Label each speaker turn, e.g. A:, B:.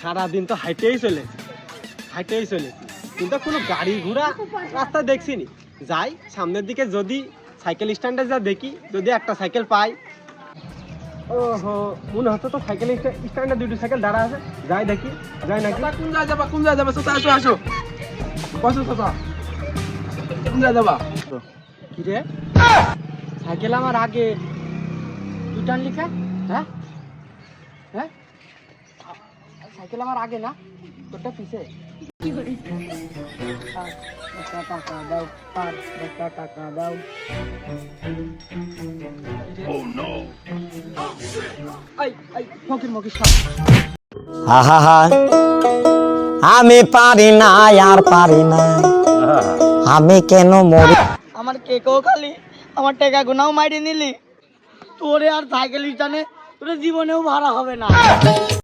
A: সারাদিন তো হাইটেই চলেছি কিন্তু কোনো গাড়ি ঘোড়া রাস্তা দেখছিনি। যাই সামনের দিকে, যদি সাইকেল স্ট্যান্ডে যা দেখি, যদি একটা সাইকেল পাই। ওহো, মনে হচ্ছে তো সাইকেল স্ট্যান্ডে দুটো সাইকেল দাঁড়া আছে। যাই দেখি, যাই নাকি।
B: কোন জায়গায় যাবা চাচা? আসো বসো চাচা। কোন জায়গায় যাবা?
A: কি রে, সাইকেল আমার আগে, তুই টানলি কে? হ্যাঁ হ্যাঁ, সাইকেল আমার আগে না, তোরটা পিছে। টাকা দাও, টাকা দাও। ফকির মকির সব।
C: আহা, আমি পারি না, আর পারি না, আমি কেন মরি।
D: আমার কেকও খালি, আমার টাকা গুনাও মাইরে নিলি, তোরে আর সাইকেল স্ট্যান্ডে তোর জীবনেও ভাড়া হবে না।